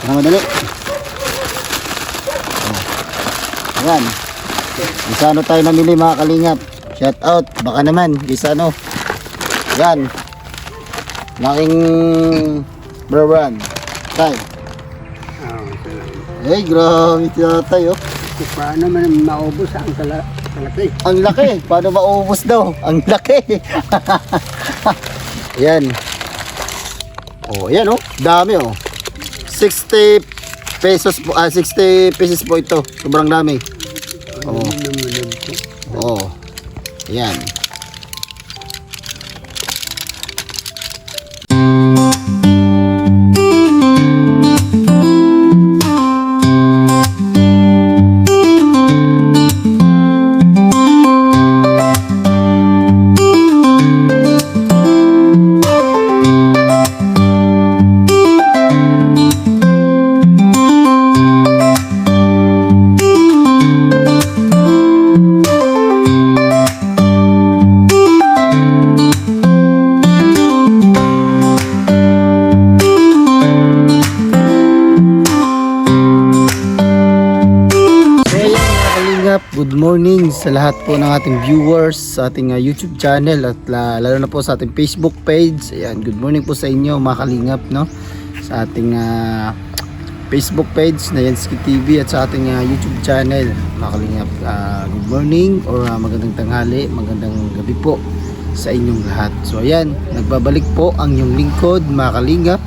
Para madali. Ayan. Isa ano tayo namili mga kalingap. Shout out. Baka naman. Isa ano. Ayan. Laking brand. Tay. Hey, grabe siya tayo. Paano man maubos ang kalaki? Ang laki. Paano maubos daw? Ang laki. Ayan. Oh, ayan oh. Dami oh. 60 pesos po, 60 pesos po ito. Sobrang dami. Oh. Oh. Ayan. Good morning sa lahat po ng ating viewers sa ating YouTube channel at lalo na po sa ating Facebook page. Ayan, good morning po sa inyo mga kalingap, no? Sa ating Facebook page na Yansky TV at sa ating YouTube channel mga kalingap. Good morning or magandang tanghali, magandang gabi po sa inyong lahat. So ayan, nagbabalik po ang inyong lingkod mga kalingap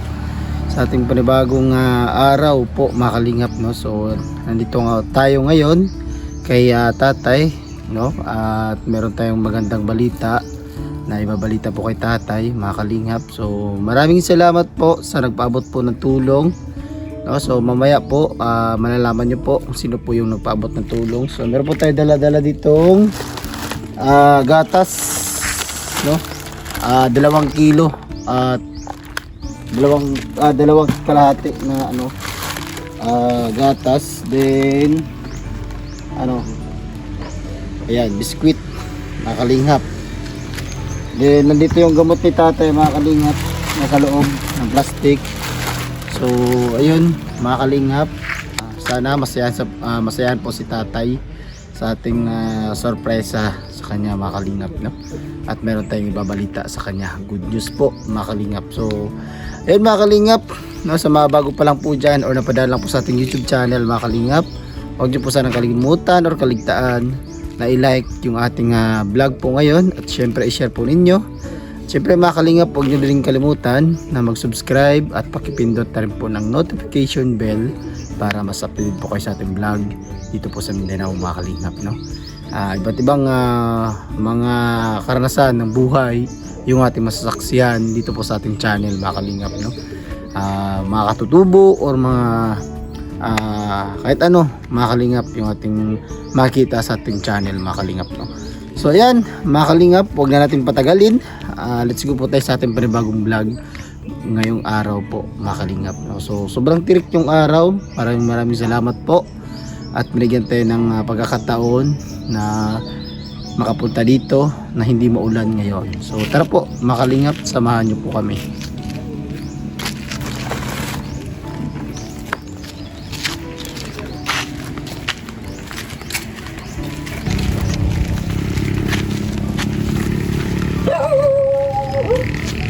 sa ating panibagong araw po mga kalingap, no? So nandito tayo ngayon kay tatay, no? At meron tayong magandang balita na ibabalita po kay tatay mga kalingap. So maraming salamat po sa nagpaabot po ng tulong, no? So mamaya po malalaman nyo po kung sino po yung nagpaabot ng tulong. So meron po tayo dala-dala ditong gatas, no? 2 kilo at dalawang kalahati na ano gatas, then ano, ayan, biskwit mga kalingap. Then nandito yung gamot ni tatay mga kalingap, nasa loob ng plastic. So ayun mga kalingap, sana masayahan po si tatay sa ating sorpresa sa kanya mga kalingap, no? At meron tayong ibabalita sa kanya, good news po mga kalingap. So ayun mga kalingap, no, sa mga bago pa lang po dyan or napadala lang po sa ating YouTube channel mga kalingap, huwag nyo po sanang kalimutan or kaligtaan na i-like yung ating vlog po ngayon at syempre i-share po ninyo. Syempre mga kalingap, huwag nyo rin kalimutan na mag-subscribe at pakipindot na rin po ng notification bell para mas updated po kayo sa ating vlog dito po sa Mindanao mga kalingap, no? Iba't ibang mga karanasan ng buhay yung ating masasaksihan dito po sa ating channel mga kalingap, no? Mga katutubo or mga kahit ano mga kalingap yung ating makita sa ating channel mga kalingap, no? So ayan mga kalingap, huwag na natin patagalin, let's go po tayo sa ating panibagong vlog ngayong araw po mga kalingap, no? So sobrang tirik yung araw, maraming salamat po at binigyan tayo ng pagkakataon na makapunta dito na hindi maulan ngayon. So tara po mga kalingap, samahan nyo po kami.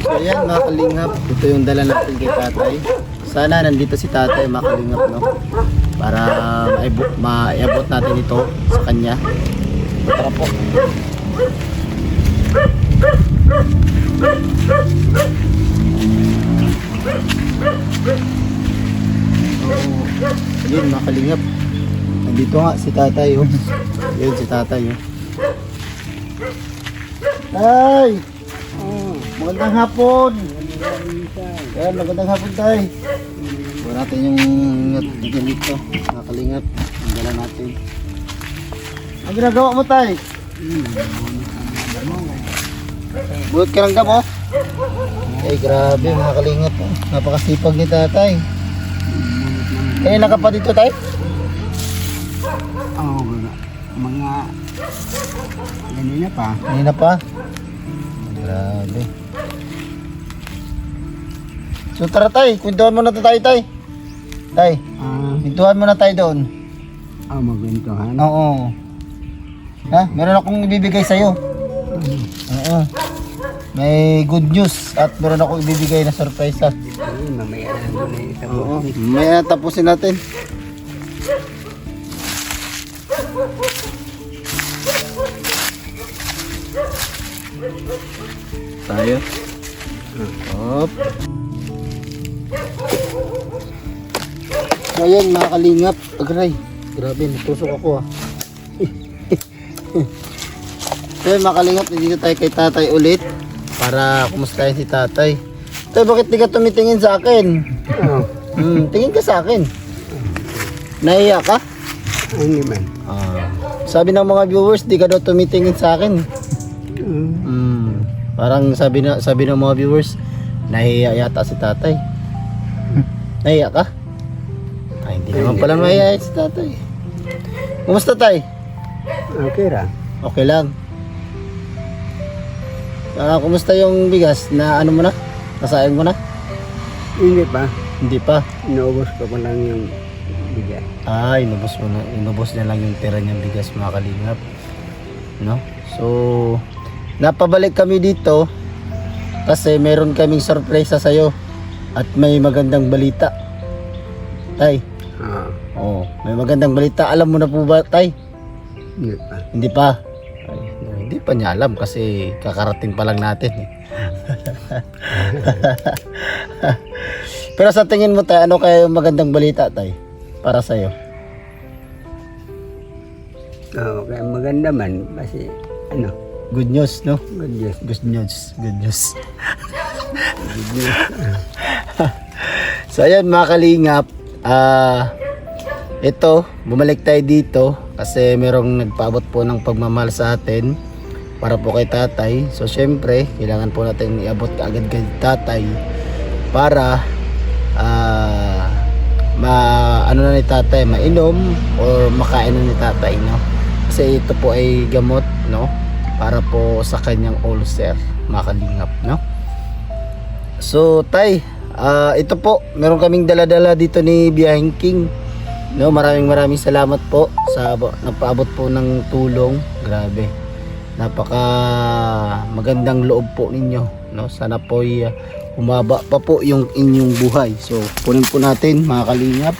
So ayan mga kalingap, ito yung dala natin kay tatay. Sana nandito si tatay mga kalingap, no? Para maiabot natin ito sa kanya. Tara po. So yun mga kalingap, nandito nga si tatay, oh. Yun si tatay, oh. Tay! Magandang hapon. Ayan, magandang hapon tayo. Buwan natin yung dito, mga kalingap. Ang dala natin. Ang ginagawa mo tayo? Buhat ka ng damo? Ay grabe mga kalingap, oh. Napakasipag ni tatay. Kanina ka pa dito tayo? Oo, mga ganina pa. Kanina pa? Grabe. So tara tay, kwentuhan mo na tayo tay. Tay, Ah, pintuhan muna tayo doon. magwintuhan. Oo. Ha? Meron akong ibibigay sa'yo. Oo. May good news at meron akong ibibigay na surprise. Ay, mamaya na doon na isa po. Oo. May tapusin natin. Tayo. Hop. So ayan mga kalingap. Agray. Grabe, natusok ako ah. So ayan mga kalingap, dito tayo kay tatay ulit. Para kumustahin si tatay. Tay, bakit di ka tumitingin sa akin? Oh, Tingin ka sa akin. Nahiya ka? hindi man. Sabi ng mga viewers, di ka daw tumitingin sa akin. Parang sabi ng mga viewers, nahiya yata si tatay. Nahiya ka? Ay, hindi naman pala mahiya si tatay. Kumusta tay? Okay ra. Okay lang. Kumusta yung bigas na ano mo na? Nasayang mo na? Hindi pa. Hindi pa. Inaubos ko pa lang yung bigas. Inubos mo na, inubos na lang yung tira niyang bigas mga kalingap. No? So, napabalik kami dito kasi meron kaming sorpresa sa'yo at may magandang balita. Tay, may magandang balita. Alam mo na po ba, Tay? Hindi pa. Hindi pa. Ay, hindi pa niya alam kasi kakarating pa lang natin. Pero sa tingin mo, Tay, ano kaya yung magandang balita, Tay? Para sa'yo. Kaya maganda man. Kasi, Good news, no? good news. Good news. Good news. So ayan mga kalingap, ito, bumalik tayo dito kasi merong nagpaabot po ng pagmamahal sa atin para po kay tatay. So syempre, kailangan po natin iabot agad kay tatay para ano na ni tatay, mainom or makain na ni tatay, no? Kasi ito po ay gamot, no? Para po sa kanyang ulcer, mga kalingap, no? So tay, ito po, meron kaming dala-dala dito ni Biyaheng King, no? Maraming salamat po sa nagpaabot po ng tulong. Grabe, napaka magandang loob po ninyo, no? Sana po humaba pa po yung inyong buhay. So kunin po natin mga kalingap.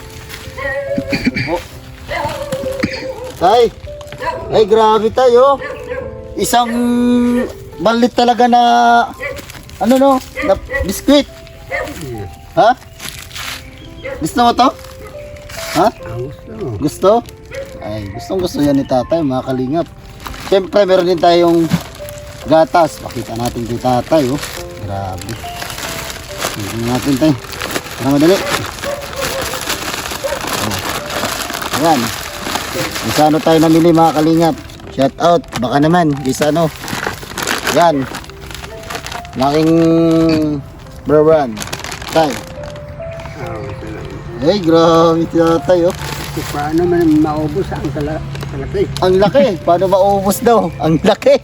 Tay, ay grabe tayo. Isang balit talaga na na biskwit. Ha? Gusto mo to? Ha? Ang gusto. Gusto? Ay, gusto yan ni tatay, mga kalingap. Siyempre, meron din tayong gatas. Pakita natin kay tatay, oh. Grabe. Tingnan natin tayo. Para madali. Oh. Ayan. Isa ano tayo namili, mga kalingap. Shout out, baka naman, isa ano. Yan. Laking brawan. Tay. Ay, grabe si tatay, oh. Paano man maubos ang kalaki? Ang laki. Paano maubos daw? Ang laki.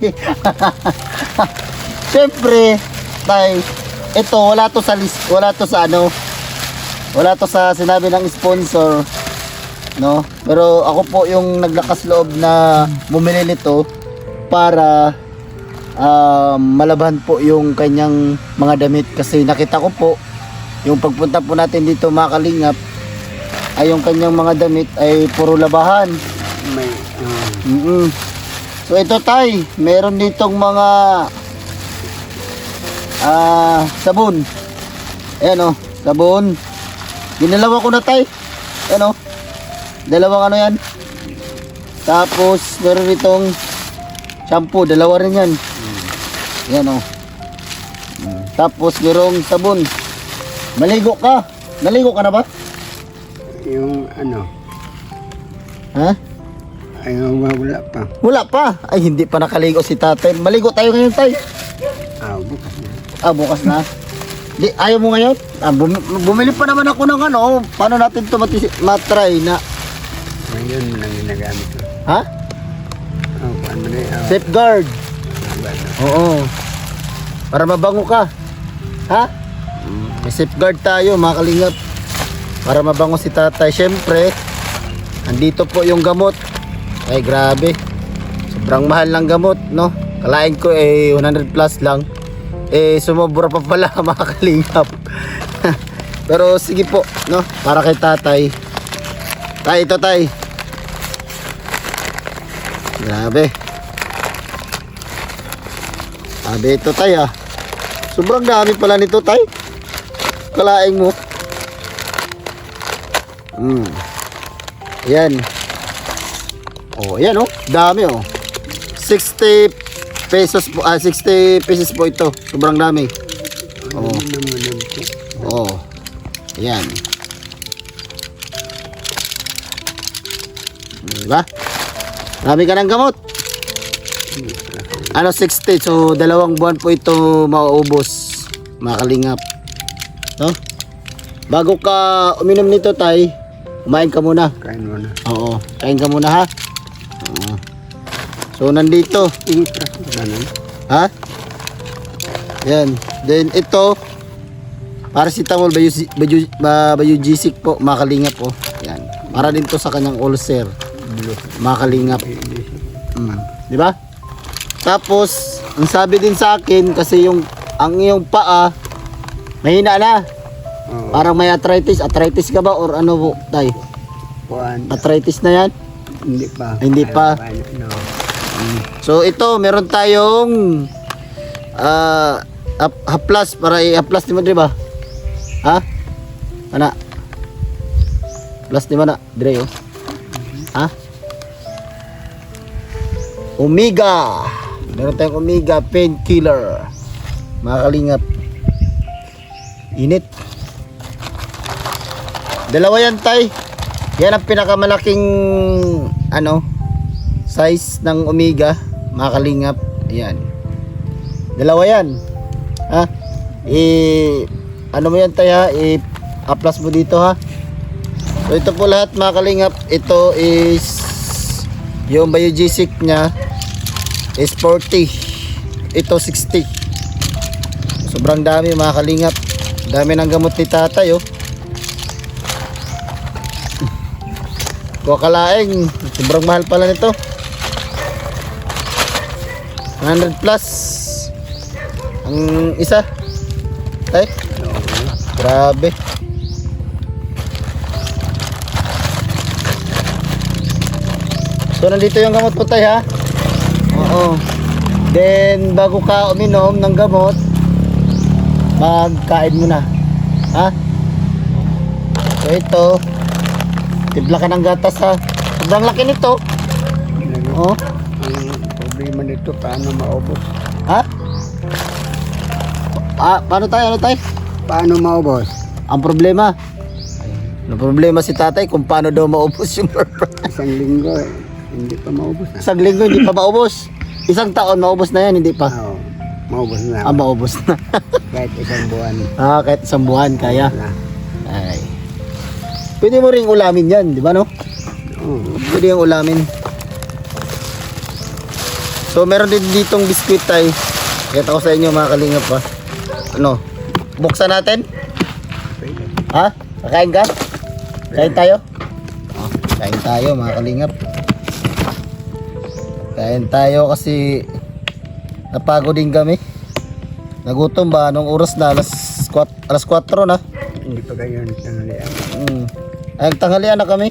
Siyempre, tay, ito, wala to sa list, wala to sa sinabi ng sponsor. No? Pero ako po yung naglakas loob na bumili nito para malaban po yung kanyang mga damit kasi nakita ko po yung pagpunta po natin dito mga kalingap ay yung kanyang mga damit ay puro labahan. May, So ito tay, meron ditong mga sabon. Ayan o, sabon. Ginalawa ko na tay. Ayan o. Dalawang ano yan. Tapos meron itong shampoo, dalawa rin yan. Yan o. Tapos merong sabon. Maligo ka. Naligo ka na ba? yung Ha? ay wala pa. Wala pa. Ay hindi pa nakaligo si tatay. Maligo tayo ngayon tay. Bukas na. Bukas na. Di, ayaw mo ngayon? Bumili pa naman ako ng ano. Paano natin ito matry na? Ngayon mo lang ginagamit ko. Ha? Paano na Safeguard. Oo. Para mabango ka. Ha? May safeguard tayo mga kalingap. para mabango si tatay. Syempre, andito po yung gamot. Ay grabe, sobrang mahal ng gamot, no? Kalain ko 100 plus lang, sumobra pa pala mga kalingap. Pero sige po, no, para kay tatay. Tay, ito tay. Grabe. Grabe ito tay ah. Sobrang dami pala nito tay. Kalaing mo. Ayan. Oh, ayan oh. Dami oh. 60 pesos po. 60 pesos po ito. Sobrang dami. Ano naman yun po? Oh. Ayan. Diba? Marami ka ng gamot. Ano 60. So 2 buwan po ito mauubos. Mga kalingap. No? Bago ka uminom nito tay, kumain ka muna. Kain mo na. Oo, kain ka muna ha. Oo. So nandito, Ganun. ha? Yan. Then ito, paracetamol Biogesic po, mga kalingap po. Yan. Para din to sa kanyang ulcer, mga kalingap. Di ba? Tapos, ang sabi din sa akin kasi ang iyong paa mahina na. Oo. Parang may arthritis. Arthritis ka ba or ano po, tay? Kuhan. Arthritis na yan? Hindi pa. Hindi pa. No. So ito, meron tayong haplas para i-haplas di mo, di ba? Ha? Ana? Plus di mo na, dire oh. Ha? Omega. Meron tayong Omega painkiller. Mga kalingap. Init. Dalawa yan tay. Yan ang pinakamalaking size ng Omega, mga kalingap. Ayan. Dalawa yan. Ha? Ano mo yan tay ha? I-plus mo dito ha. So ito po lahat mga kalingap. Ito is yung Biogesic nya is 40. Ito 60. Sobrang dami mga kalingap. Dami ng gamot ni tatay oh. Kung akalaing sobrang mahal pala nito. 100 plus ang isa. Tay, grabe. So nandito yung gamot po tay ha. Oo. Then bago ka uminom ng gamot, magkain muna. Ha? So ito, tibla ka ng gatas ha. Sobrang laki nito. Oh. Ang problema nito, paano maubos? Ha? Paano tayo? Ano tayo? Paano maubos? Ang problema. Ang problema si tatay kung paano daw maubos yung Isang linggo, hindi pa maubos na. Isang linggo hindi pa maubos. Isang taon maubos na yan, hindi pa. Oo, maubos na. Maubos na. Kahit isang buwan. Kahit isang buwan kaya. Na. Ay. Pwede mo ring ulamin yan, di ba no? Oo. Pwede yung ulamin. So meron din ditong biskwit tay. Kita ko sa inyo mga kalingap ha. Ano? Buksan natin? Pwede. Ha? Kakain ka? Kain tayo? Kain tayo mga kalingap. Kain tayo kasi napagod din kami. Nagutom ba? Anong oras na? Alas 4 na. Hindi pa kayo nagtanghalian. Ay, tanghalian na kami.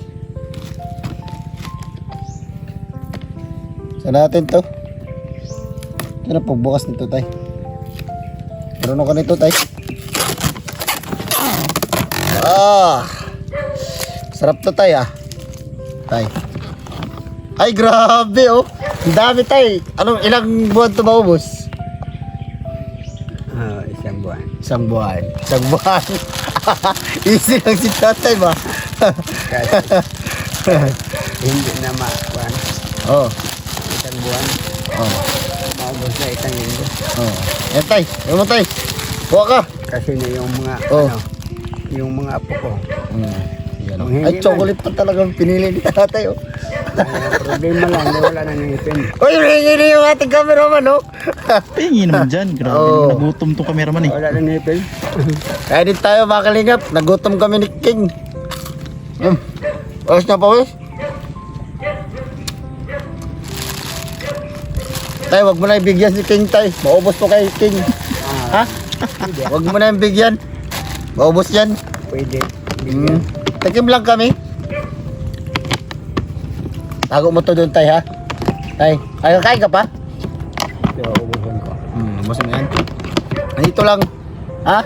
Saan natin to? Ito na pagbukas nito tay. Marunong ka nito tay. Sarap to tay ah. Tay. Ay grabe oh. Ang dami tay. Anong ilang buwan to maubos? Isang buwan. Isang buwan. Isang buwan. Easy lang si tatay ba? Kahit hindi na makuhan. Oh. Isang buwan. Oh. Maubos na isang linggo. Oh. Yan tay. Yan mo tay. Kuha ka. Kasi na yung mga, Oh. yung mga apo ko. Yan, oh. Manghingi Ay, chocolate pa talagang pinili ni tatay oh. Problema lang, wala nang ngipin. Uy, ringin na yung ating cameraman oh. Tingin naman dyan. Grabe, Oo. nagutom tong cameraman eh. Wala nang ngipin. Kaya din tayo mga kalingap. Nagutom kami ni King. Ayos na pawis. Tay, wag mo na ibigyan si King, tay. Maubos to kay King. Ha? Wag mo na yung bigyan. Maubos yan. Pwede. Takim lang kami. Tago mo to doon, tay, ha? Tay, kain ka pa? So, ubusan ko. Ubos mo yan. Nandito lang. Ha?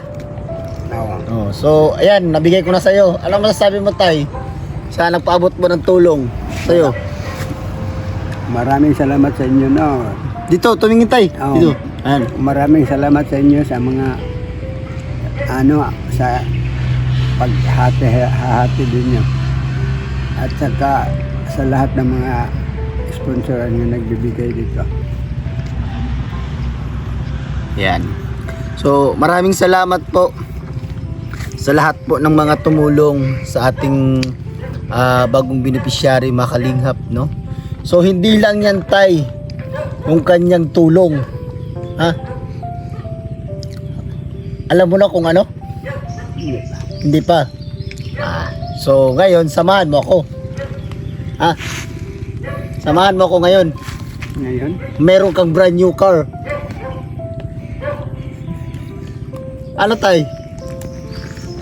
Nawa. Oh, so, ayan, nabigay ko na sa'yo. Alam mo sabi mo, tay? Sa nagpaabot mo ng tulong sa'yo. Maraming salamat sa inyo, no. Dito, tumingin, tay. Oo. Dito. Ayan. Maraming salamat sa inyo sa mga sa paghati din nyo. At saka sa lahat ng mga sponsoran na nagbibigay dito. Yan. So, maraming salamat po sa lahat po ng mga tumulong sa ating bagong beneficiary, mga Kalinghap, no? So, hindi lang yan, tay, yung kanyang tulong. Ha? Alam mo na kung ano? Hindi pa. So, ngayon, samahan mo ako. Ha? Samahan mo ako ngayon. Ngayon, Meron kang brand new car. Ano, tay?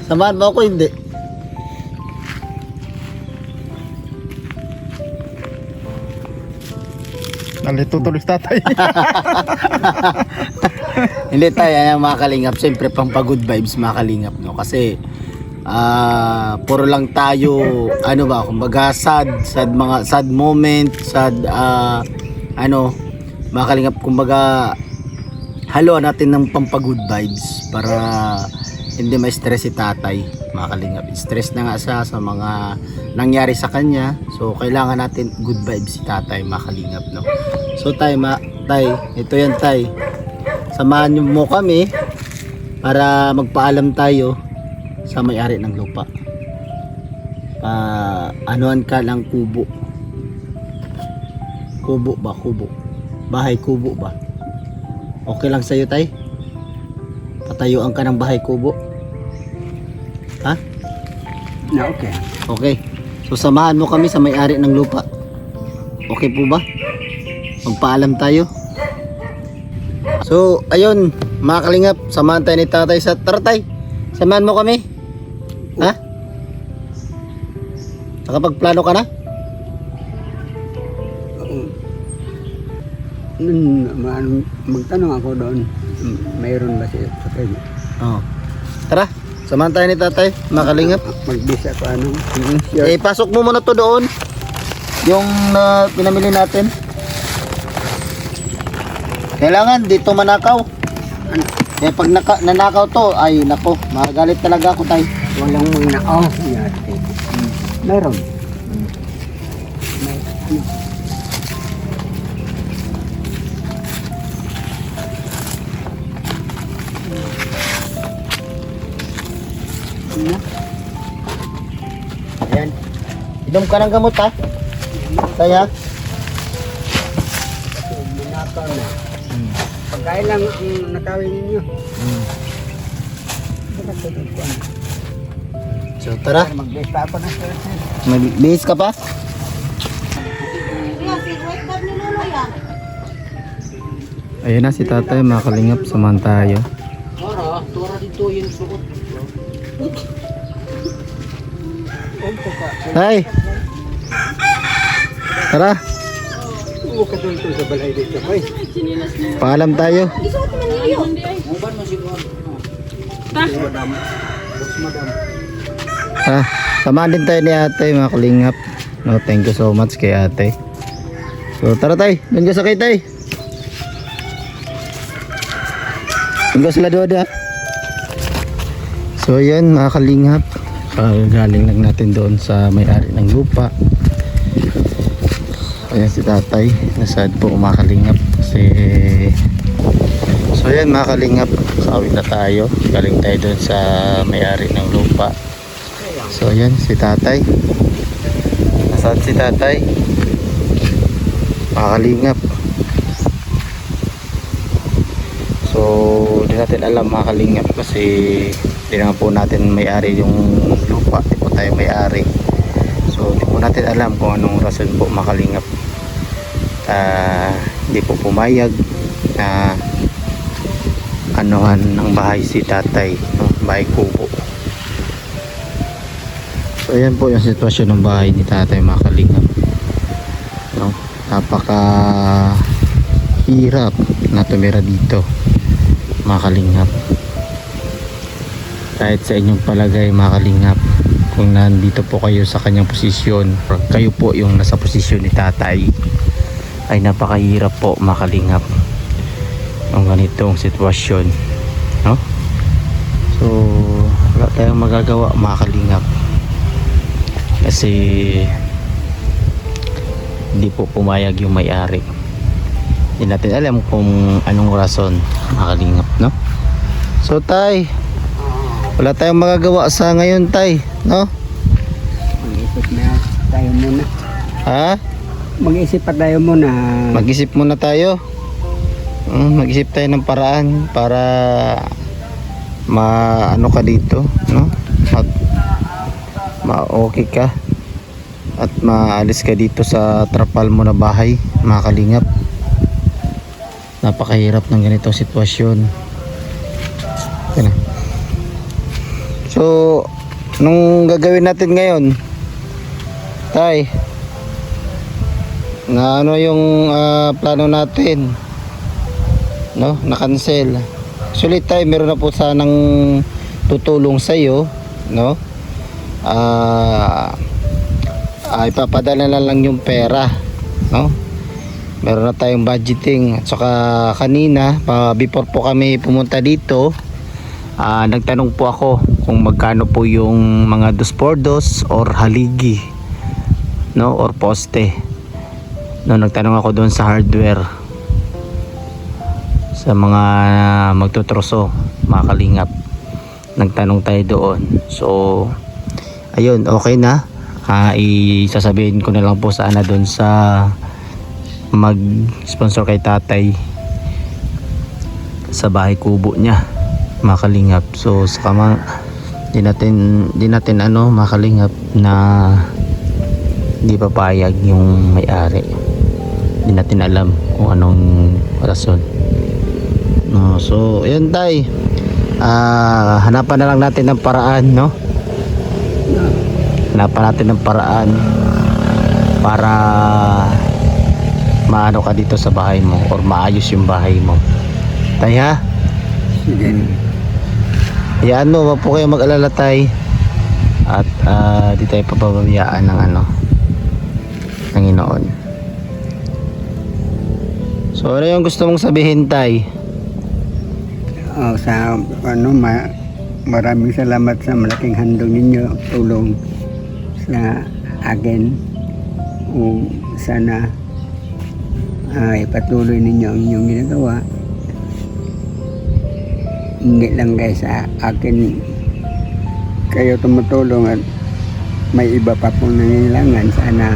Samahan mo ako, hindi? Nalito tuloy sa tatay. Hindi tayo, yan mga Kalingap. Siyempre, pang good vibes mga Kalingap, no? Kasi, puro lang tayo, ano ba, kumbaga sad moment, mga Kalingap, kumbaga, halo natin ng pang good vibes para hindi ma-stress si tatay, mga Kalingap. Stress na nga siya sa mga nangyari sa kanya, so kailangan natin good vibes si tatay, mga Kalingap, no? So tay, ito yan, tay. Samahan niyo mo kami para magpaalam tayo sa may-ari ng lupa. Anuan ka lang kubo. Kubo ba? Kubo. Bahay kubo ba? Okay lang sa'yo, tay? Patayuan ka ng bahay kubo? Ha? na okay. Okay. So samahan mo kami sa may-ari ng lupa. Okay po ba? Magpaalam tayo. So, ayun, mga Kalingap, samahan tayo ni tatay sa taratay. Samahan mo kami. Ha? Nakapagplano ka na? Magtanong ako doon, mayroon ba siya sa kanya? Oo. Tara, samahan tayo ni tatay, mga Kalingap. Magbisa ko ano. Eh, pasok mo muna to doon. Yung pinamili natin. Kailangan dito manakaw. Eh, pag nanakaw to, ay nako, magagalit talaga ako, tay. Walang mga yate. Meron. May ano. Ayan. Inom ka ng gamot, ha? Kaya? Manakaw na. Pagkain lang nakawin ninyo. So, tara. Magbisa ako na sir. Magbihis ka pa? Ayun na si tatay, mga Kalingap, samahan tayo. Tora dito yung suot. Tay! Tara, Oo, katulad ko sa balay dito. Hoy. paalam tayo. Samahan din tayo ni ate, mga Kalingap. No, thank you so much kay ate. So, tara tay, doon ka sakay tay. Doon ka sila doon, ha? So, yan mga Kalingap. Galing lang natin doon sa may-ari ng lupa. Ayan si tatay, nasad po mga Kalingap kasi so yan mga Kalingap, kawin na tayo, galing tayo doon sa may-ari ng lupa. So yan si tatay, nasad si tatay mga Kalingap. So di natin alam mga Kalingap kasi di naman po natin may-ari yung lupa, di po tayo may-ari. natin alam kung anong rason po mga kalingap. Hindi po pumayag na anuhan ng bahay si tatay, no? Bahay kubo. So ayan po yung sitwasyon ng bahay ni tatay mga kalingap, no? Napaka hirap na tumira dito mga kalingap. Kahit sa inyong palagay mga kalingap, kung nandito po kayo sa kanyang posisyon, or kayo po yung nasa posisyon ni tatay, ay napakahirap po mga kalingap ang ganitong sitwasyon, no? So wala tayong magagawa mga kalingap, kasi hindi po pumayag yung may-ari. Hindi natin alam kung anong rason mga kalingap, no? So tay, wala tayong magagawa sa ngayon tay, no? Mag-isip na tayo muna. Ha? Mag-isip pa tayo muna. Mag-isip muna tayo. Mag-isip tayo ng paraan para maano ka dito, no? Ma-okay ka at maalis ka dito sa trapal mo na bahay mga kalingap. Napakahirap ng ganitong sitwasyon. Yan na. So, nung gagawin natin ngayon, tay, na ano yung plano natin, no? Na-cancel. Actually tay, meron na po sanang tutulong sa iyo, no? Ipapadala na lang yung pera, no? Meron na tayong budgeting. At saka kanina, before po kami pumunta dito, nagtanong po ako kung magkano po yung mga 2x2 or haligi, no, or poste. No, nagtanong ako doon sa hardware, sa mga magtutroso mga kalingap. Nagtanong tayo doon. So ayun, okay na. Isasabihin ko na lang po sana doon sa mag-sponsor kay tatay sa bahay kubo niya mga kalingap. So saka di natin ano mga kalingap na hindi papayag yung may-ari. Hindi natin alam kung anong rason, no? So ayun tay, hanapan na lang natin ng paraan, no? Hanapan natin ng paraan para maano ka dito sa bahay mo or maayos yung bahay mo tay, ha? Sige. Hayaan mo, wag po kayo mag-alala tay. At di tayo pababayaan ng ano, Panginoon. So ano yung gusto mong sabihin tay? Sa maraming salamat sa malaking handog ninyo, tulong sa akin. Sana ipatuloy ninyo ang inyong ginagawa. Hindi lang guys sa akin kayo tumutulong, at may iba pa pong nangailangan. Sana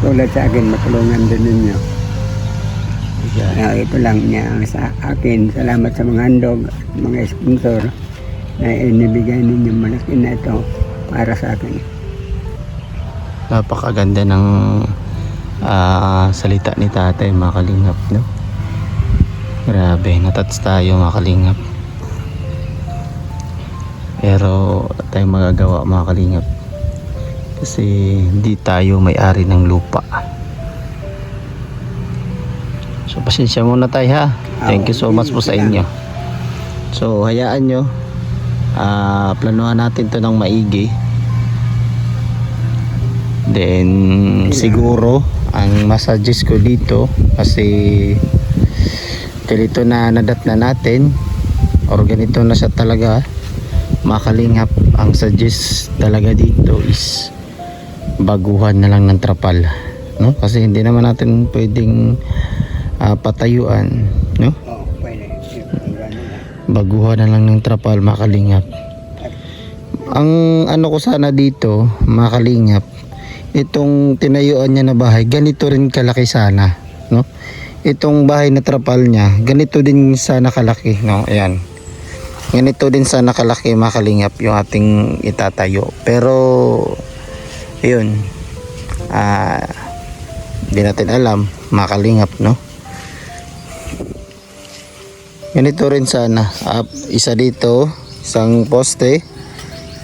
tulad sa akin, matulungan din ninyo. Ito lang niya sa akin. Salamat sa mga handog, mga sponsor na inibigay ninyo. Malaki na ito para sa akin. Napakaganda ng salita ni tatay mga kalingap, no? Grabe, natats tayo mga kalingap. Pero wala tayong magagawa mga kalingap, kasi hindi tayo may-ari ng lupa. So pasensya muna tayo, ha. Thank you so much po sa inyo. So hayaan nyo, planuhan natin to ng maigi. Then siguro ang masuggest ko dito, kasi ganito na nadat na natin, or ganito na siya talaga mga kalingap, ang suggest talaga dito is baguhan na lang ng trapal, no? Kasi hindi naman natin pwedeng patayuan, no? Pwede. Baguhan na lang ng trapal mga kalingap. Ang ano ko sana dito mga kalingap, itong tinayuan niya na bahay, ganito rin kalaki sana, no? Itong bahay na trapal niya, ganito din sana kalaki, no? Ayan. Ganito din sana kalaki mga kalingap yung ating itatayo. Pero yun, di natin alam mga kalingap, no? Ganito rin sana, isa dito, isang poste,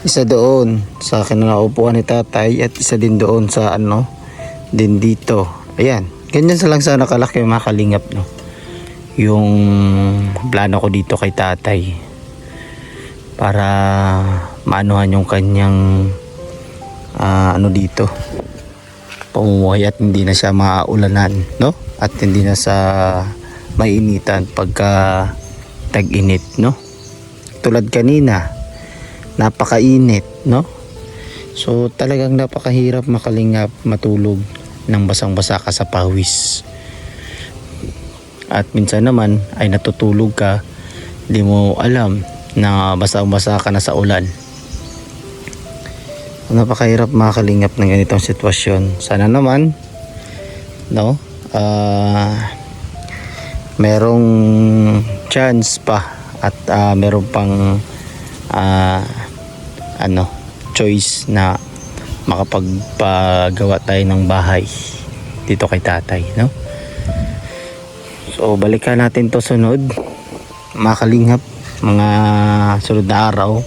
isa doon sa kinaupuan ni tatay, at isa din doon sa ano, din dito. Ayan, ganyan sa lang sana kalaki mga kalingap, no? Yung plano ko dito kay tatay para maanuhan yung kanyang ano dito, pamumuhay, at hindi na siya maulanan, no? At hindi na sa mainitan pagka tag-init, no? Tulad kanina, napakainit, no? So talagang napakahirap makalingap matulog nang basang-basa ka sa pawis. At minsan naman ay natutulog ka, di mo alam na basang-basa ka na sa ulan. Napakahirap makalingap ng ganitong sitwasyon. Sana naman, no? Merong chance pa at meron pang choice na makapagpagawa tayo ng bahay dito kay tatay, no? So balikan natin to sunod mga kalingap, mga sunod na araw.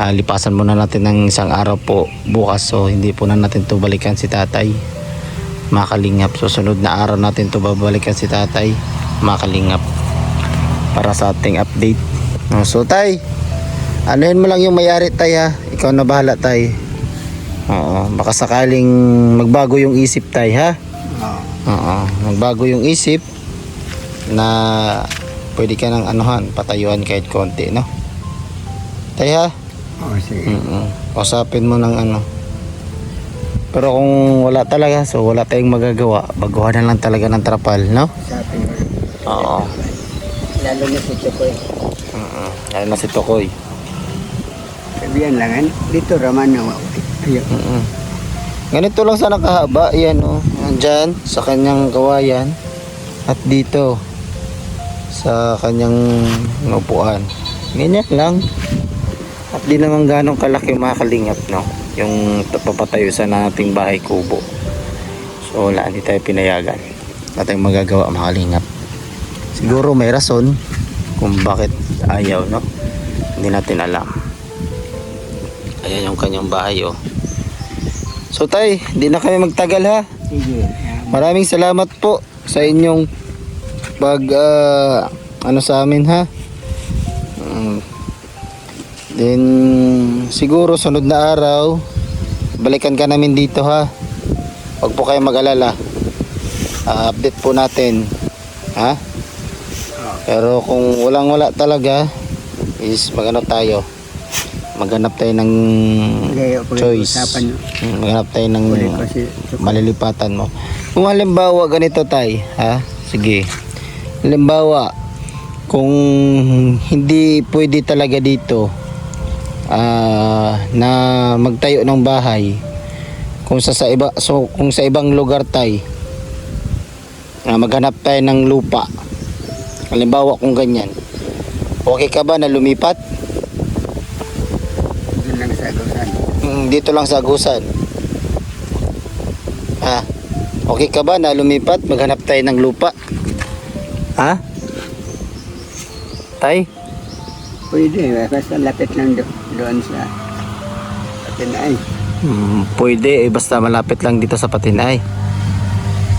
Lipasan muna natin ng isang araw po bukas, so hindi po na natin to balikan si tatay mga kalingap. So sunod na araw natin to babalikan si tatay mga kalingap para sa ating update. So tay, anuhin mo lang yung may-ari tay ha, ikaw na bahala tay. Oo, baka sakaling magbago yung isip tay ha. Oo, magbago yung isip na pwede ka ng anuhan, patayuan kahit konti, no? Tay ha. Sige. Usapin mo ng ano. Pero kung wala talaga, so wala tayong magagawa, baguhan na lang talaga ng trapal, no? Sabi mo. Oo. Lalo na si Chokoy. Lalo na si Tokoy. Sabihan lang, dito raman na. Ayun. Ganito lang sana kahaba, yan oh. Andyan sa kanyang kawayan at dito sa kanyang upuan. Ganyan lang. At di naman ganong kalaki mga kalingap, no? Yung papatayo sa nating bahay kubo. So wala, hindi tayo pinayagan. Wala tayong magagawa mga kalingap. Siguro may rason kung bakit ayaw, no? Hindi natin alam. Ayan yung kanyang bahay, oh. So tay, di na kami magtagal ha. Sige. Maraming salamat po sa inyong pag ano sa amin ha. Then siguro sunod na araw balikan ka namin dito ha. Huwag po kayo mag-alala. Update po natin ha. Pero kung walang-wala talaga is maghanap tayo ng choice. Maghanap tayo ng malilipatan mo. Kung halimbawa ganito tay ha. Sige. Halimbawa kung hindi pwede talaga dito na magtayo ng bahay, kung sa ibang lugar tay, maghanap tayo ng lupa. Halimbawa kung ganyan, okay ka ba na lumipat? Dito lang sa Agusan. Okay ka ba na lumipat? Maghanap tayo ng lupa. Ha? Tay? Pwede, basta lapit lang doon sa Patinay. Pwede, basta malapit lang dito sa Patinay.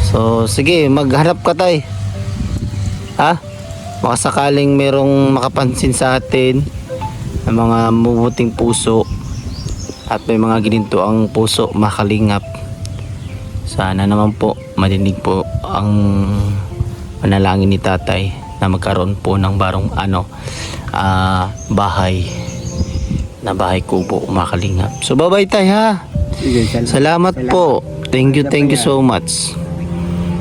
So, sige, maghanap ka tay. Ha? Baka sakaling merong makapansin sa atin ng mga mabuting puso at may mga gininto ang puso makalingap. Sana naman po marinig po ang manalangin ni tatay na magkaroon po ng bahay kubo makalingap. So bye-bye tay ha. Sige, Salamat po. Thank you so much.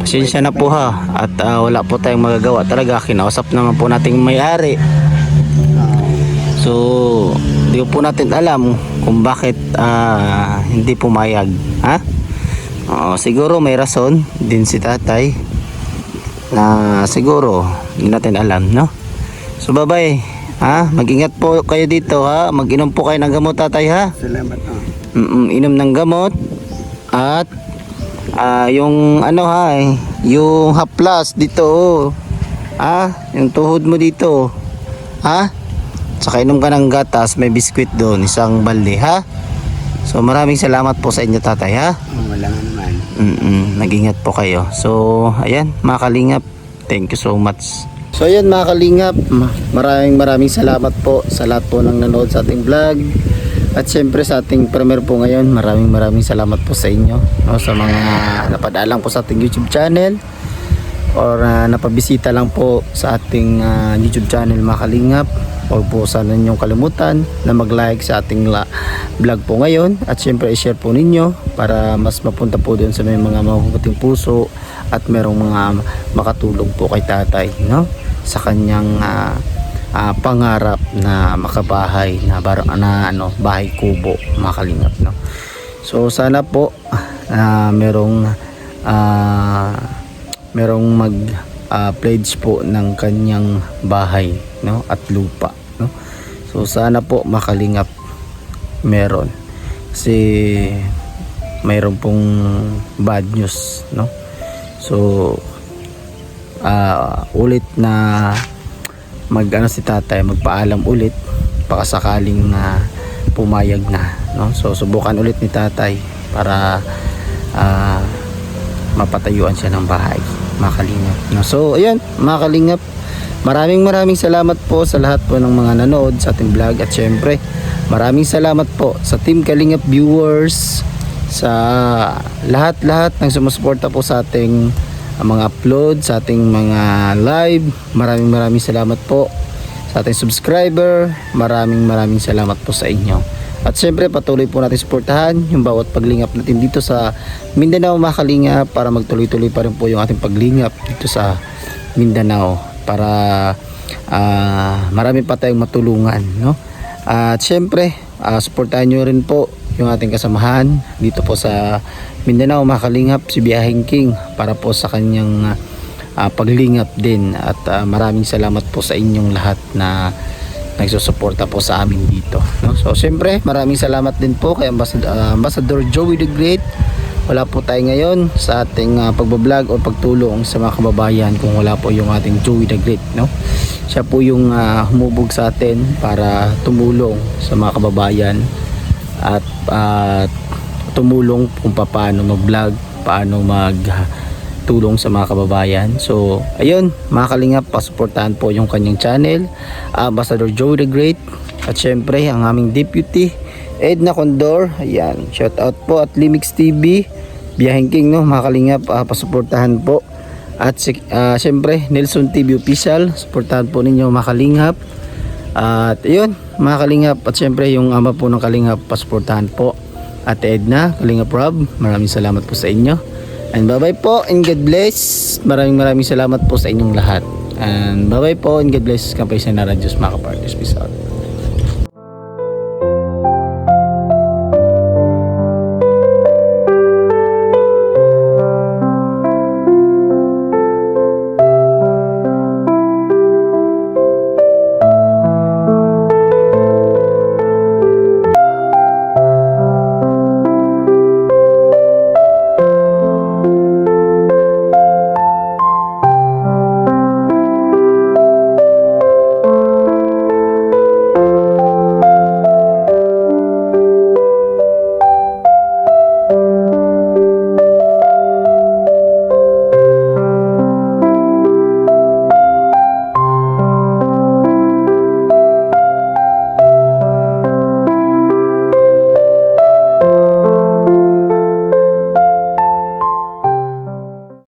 Pasensya na po ha. At wala po tayong magagawa talaga. Kinausap naman po nating may-ari. So hindi po natin alam kung bakit hindi pumayag. Ha? Siguro may rason din si tatay na siguro hindi natin alam, no? So bye-bye. Ha? Mag-ingat po kayo dito ha. Mag-inom po kayo ng gamot tatay ha. Salamat po. Inom ng gamot. At yung ano ha, yung haplas dito oh. Yung tuhod mo dito. Ha? Saka inom ka ng gatas, may biskwit doon, isang balde ha. So maraming salamat po sa inyo tatay ha. Wala nga naman. Nag-ingat po kayo. So ayan mga kalingap, thank you so much. So ayan mga kalingap, maraming salamat po sa lahat po ng nanood sa ating vlog. At syempre sa ating premiere po ngayon, maraming salamat po sa inyo, no, sa mga napadalang po sa ating YouTube channel or napabisita lang po sa ating YouTube channel mga kalingap. Huwag po sana ninyong kalimutan na mag-like sa ating vlog po ngayon. At syempre i-share po ninyo para mas mapunta po doon sa may mga mabubuting puso at merong mga makatulong po kay tatay, no, sa kanyang pangarap na makabahay na bahay kubo mga kalingap, no. So sana po merong mag pledge po ng kanyang bahay, no, at lupa, no. So sana po makalingap meron, kasi mayroon pong bad news, no. So ulit na si tatay magpaalam ulit baka sakaling pumayag na, no. So subukan ulit ni tatay para mapatayuan siya ng bahay mga kalingap, no. So ayan mga kalingap, maraming salamat po sa lahat po ng mga nanood sa ating vlog. At syempre maraming salamat po sa Team Kalingap viewers, sa lahat ng sumusuporta po sa ating mga upload, sa ating mga live. Maraming salamat po sa ating subscriber. Maraming salamat po sa inyo. At syempre patuloy po natin suportahan yung bawat paglingap natin dito sa Mindanao mga kalingap, para magtuloy-tuloy pa rin po yung ating paglingap dito sa Mindanao, para marami pa tayong matulungan, no. At syempre suportahan nyo rin po yung ating kasamahan dito po sa Mindanao mga kalingap, si Biyaheng King, para po sa kanyang paglingap din. At maraming salamat po sa inyong lahat na nagsusuporta po sa amin dito, no? So siyempre maraming salamat din po kay Ambassador Joey the Great. Wala po tayo ngayon sa ating pagbablog o pagtulong sa mga kababayan kung wala po yung ating Joey the Great, no. Siya po yung humubog sa atin para tumulong sa mga kababayan at tumulong kung paano mag-vlog, paano tulong sa mga kababayan. So ayun mga kalingap, pasuportahan po yung kanyang channel, Ambassador Joey the Great. At syempre ang aming deputy Edna Condor, ayan, shout out po. At Limix TV, Biyaheng King, no, mga kalingap, pasuportahan po. At syempre Nelson TV Official, suportahan po ninyo mga kalingap. At ayun mga kalingap, at syempre yung ama po ng kalingap, pasuportahan po. At Edna, Kalingap Rob, maraming salamat po sa inyo. And bye-bye po and God bless. Maraming salamat po sa inyong lahat. And bye-bye po and God bless. Kampay sa Nara Diyos mga kapartners. Peace out.